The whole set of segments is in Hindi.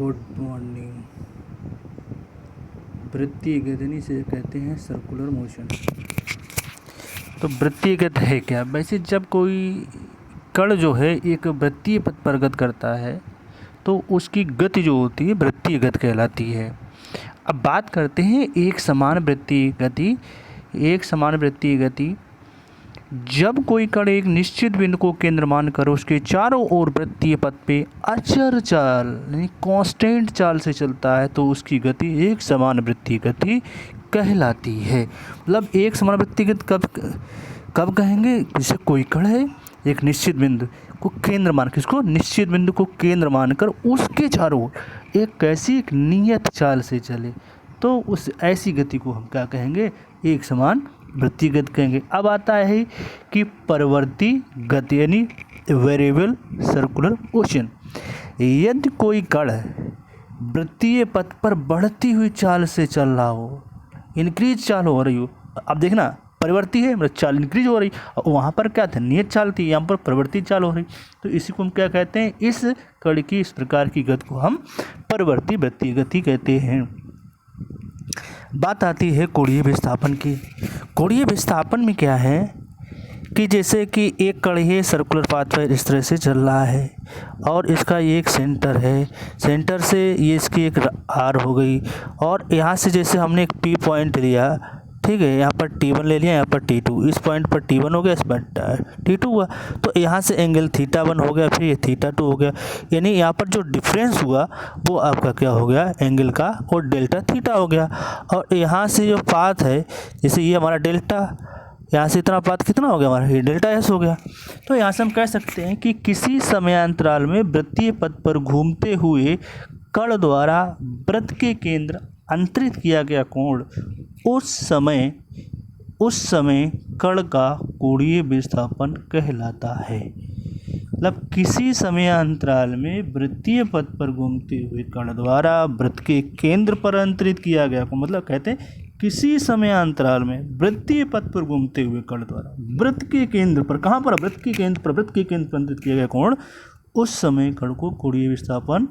Good morning. वृत्तीय गति से कहते हैं सर्कुलर मोशन। तो वृत्तीय गति है क्या? वैसे जब कोई कण जो है एक वृत्तीय पथ पर गति करता है तो उसकी गति जो होती है वृत्तीय गति कहलाती है। अब बात करते हैं एक समान वृत्तीय गति। जब कोई कण एक निश्चित बिंदु को केंद्र मानकर उसके चारों ओर वृत्तीय पथ पे अचर चाल यानी कांस्टेंट चाल से चलता है तो उसकी गति एक समान वृत्तीय गति कहलाती है। मतलब एक समान वृत्तीय गति कब कहेंगे? जैसे कोई कण है एक निश्चित बिंदु को केंद्र मान निश्चित बिंदु को केंद्र मानकर उसके चारों ओर एक कैसी एक नियत चाल से चले तो उस ऐसी गति को हम क्या कहेंगे? एक समान वृत्तीय गति कहेंगे। अब आता है कि परवर्ती गति यानी वेरिएबल सर्कुलर मोशन। यदि कोई कण वृत्तीय पथ पर बढ़ती हुई चाल से चल रहा हो, इंक्रीज चाल हो रही हो, अब देखना परिवर्ती है मतलब चाल इंक्रीज हो रही, और वहाँ पर क्या था नियत चाल थी, यहाँ पर परिवर्ती चाल हो रही, तो इसी को हम क्या कहते हैं? इस कण की इस प्रकार की गति को हम परवर्ती वृत्तीय गति कहते हैं। बात आती है कोणीय विस्थापन की। कोणीय विस्थापन में क्या है कि जैसे कि एक कण है सर्कुलर पाथ पर इस तरह से चल रहा है और इसका ये एक सेंटर है, सेंटर से ये इसकी एक आर हो गई और यहाँ से जैसे हमने एक पी पॉइंट लिया, ठीक है, यहाँ पर T1 ले लिया, यहाँ पर T2, इस पॉइंट पर T1 हो गया, इस पर T2 हुआ, तो यहाँ से एंगल θ1 हो गया, फिर ये θ2 हो गया, यानी यहाँ पर जो डिफरेंस हुआ वो आपका क्या हो गया? एंगल का, और डेल्टा थीटा हो गया। और यहाँ से जो पाथ है जैसे ये हमारा डेल्टा, यहाँ से इतना पाथ कितना हो गया हमारा? ये डेल्टा एस हो गया। तो यहाँ से हम कह सकते हैं कि किसी समयांतराल में वृत्तीय पथ पर घूमते हुए कण द्वारा वृत्त के केंद्र अंतरित किया गया कोण उस समय कण का कोणीय विस्थापन कहलाता है। मतलब किसी समयांतराल में वृत्तीय पथ पर घूमते हुए कण द्वारा वृत्त के केंद्र पर अंतरित किया गया कोण, मतलब कहते हैं किसी समयांतराल में वृत्तीय पथ पर घूमते हुए कण द्वारा वृत्त के केंद्र पर, कहाँ पर? वृत्त के केंद्र पर अंतरित किया गया कोण, उस समय कण को कोणीय विस्थापन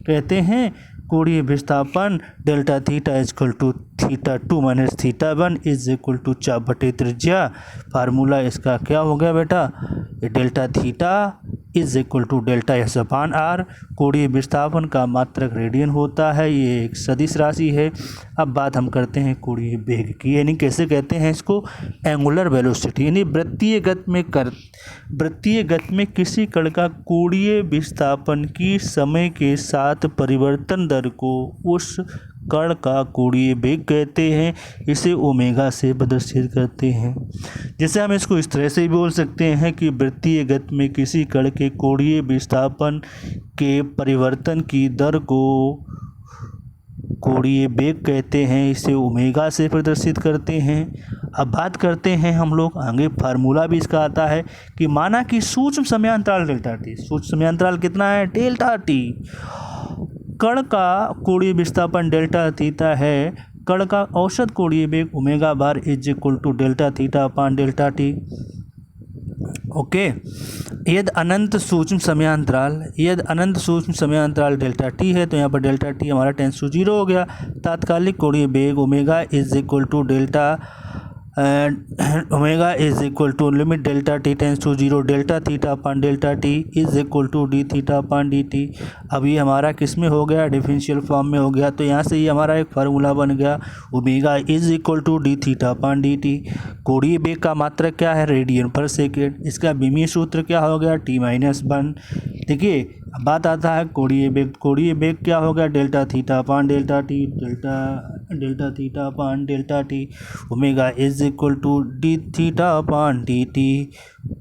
कहते हैं। कोणीय विस्थापन delta theta equal to θ2 minus θ1 is equal to चाप बटे त्रिज्या। फार्मूला इसका क्या हो गया बेटा? ये delta theta is equal to delta S upon R. कोणीय विस्थापन का मात्रक रेडियन होता है, ये एक सदिश राशि है। अब बात हम करते हैं कोणीय वेग की, यानी कैसे कहते हैं इसको? एंगुलर वेलोसिटी, यानी वृत्तीय गति में किसी कण का कोणीय विस्थापन की समय के साथ परिवर्तन दर को उस कण का कोणीय वेग कहते हैं। इसे ओमेगा से प्रदर्शित करते हैं। जैसे हम इसको इस तरह से भी बोल सकते हैं कि वृत्तीय गति में किसी कण के कोणीय विस्थापन के परिवर्तन की दर को कोणीय वेग कहते हैं, इसे ओमेगा से प्रदर्शित करते हैं। अब बात करते हैं हम लोग आगे, फार्मूला भी इसका आता है कि माना कि सूक्ष्म समयांतराल डेल्टा टी, सूक्ष्म समयांतराल कितना है? डेल्टा टी, कण का कोणीय विस्थापन डेल्टा थीटा है, कण का औसत कोणीय वेग omega bar is equal to delta theta upon delta T. Okay, यदि अनंत सूक्ष्म समयांतराल डेल्टा टी है तो यहाँ पर डेल्टा टी हमारा टेंस टू 0 हो गया। तात्कालिक कोणीय वेग omega is equal to limit delta T tends to 0 delta theta upon delta T is equal to D theta upon D T. अब ये हमारा किस में हो गया? डिफरेंशियल फॉर्म में हो गया। तो यहाँ से ये हमारा एक फार्मूला बन गया, omega is equal to D theta upon D T. कोणीय वेग का मात्रक क्या है? रेडियन पर सेकेंड। इसका विमीय सूत्र क्या हो गया? T-1। देखिए अब बात आता है कोणीय वेग क्या हो गया? Delta theta upon delta T, delta theta upon delta T, omega is equal to D theta upon D T.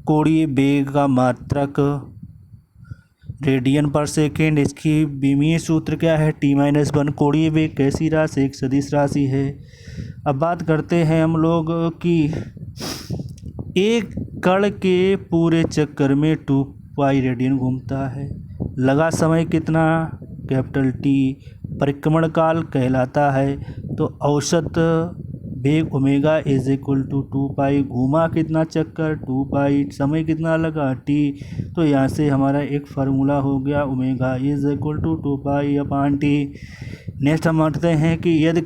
कोणीय वेग का मात्रक रेडियन पर सेकेंड, इसकी विमीय सूत्र क्या है? T-1। कोणीय वेग कैसी राशि? एक सदिश राशि है। अब बात करते हैं हम लोग कि एक कण के पूरे चक्कर में 2 पाई रेडियन घूमता है, लगा समय कितना? Capital T. परिक्रमण काल कहलाता है। तो औसत वेग ओमेगा इज इक्वल टू 2 पाई, घूमा कितना चक्कर 2 पाई, समय कितना लगा t। तो यहाँ से हमारा एक फार्मूला हो गया omega is equal to 2 pi upon T. Next हम मानते हैं कि यदि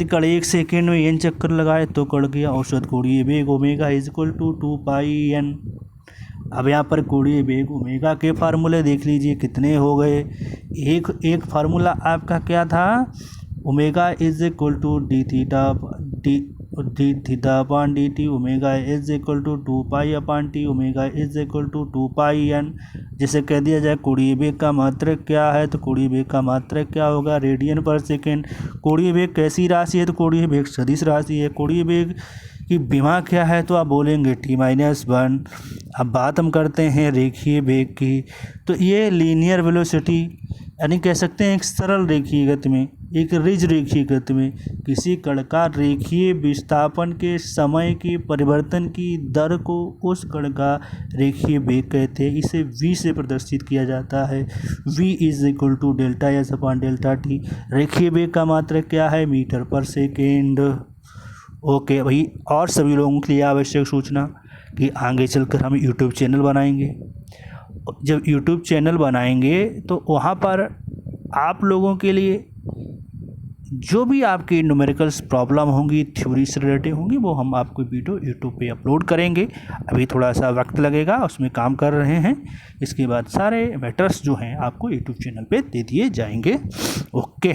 कण 1 सेकेंड में n चक्कर लगाए तो कण की औसत कोणीय वेग omega is equal to 2 pi n। अब यहाँ पर कोणीय वेग ओमेगा के फार्मूले देख लीजिए कितने हो गए। एक फार्मूला आपका क्या था, omega is equal to D theta upon D T, omega is equal to 2 pi upon T, omega is equal to 2 pi n। जैसे कह दिया जाए कोणीय वेग का मात्रक क्या है, तो कोणीय वेग का मात्रक क्या होगा, रेडियन पर सेकेंड। कोणीय वेग कैसी राशि है, तो कोणीय वेग सदिश राशि है। कोणीय वेग की विमा क्या है, तो आप बोलेंगे t-1। अब बात हम करते हैं रेखीय वेग की, तो ये लीनियर वेलोसिटी यानी कह सकते हैं एक सरल रेखीय गति में, एक रिज रेखीय गति में किसी कण का रेखीय विस्थापन के समय की परिवर्तन की दर को उस कण का रेखीय वेग कहते हैं। इसे v से प्रदर्शित किया जाता है। v is equal to delta S upon delta T. रेखीय वेग का मात्रक क्या है, मीटर पर सेकेंड। ओके भाई, और सभी लोगों के लिए आवश्यक सूचना कि आगे चलकर हम यूट्यूब चैनल बनाएंगे। जब यूट्यूब चैनल बनाएंगे तो वहाँ पर आप लोगों के लिए जो भी आपकी न्यूमेरिकल्स प्रॉब्लम होंगी, थ्योरी से रिलेटेड होंगी, वो हम आपको वीडियो यूट्यूब पे अपलोड करेंगे। अभी थोड़ा सा वक्त लगेगा, उसमें काम कर रहे हैं। इसके बाद सारे मैटर्स जो हैं आपको यूट्यूब चैनल पे दे दिए जाएंगे। ओके।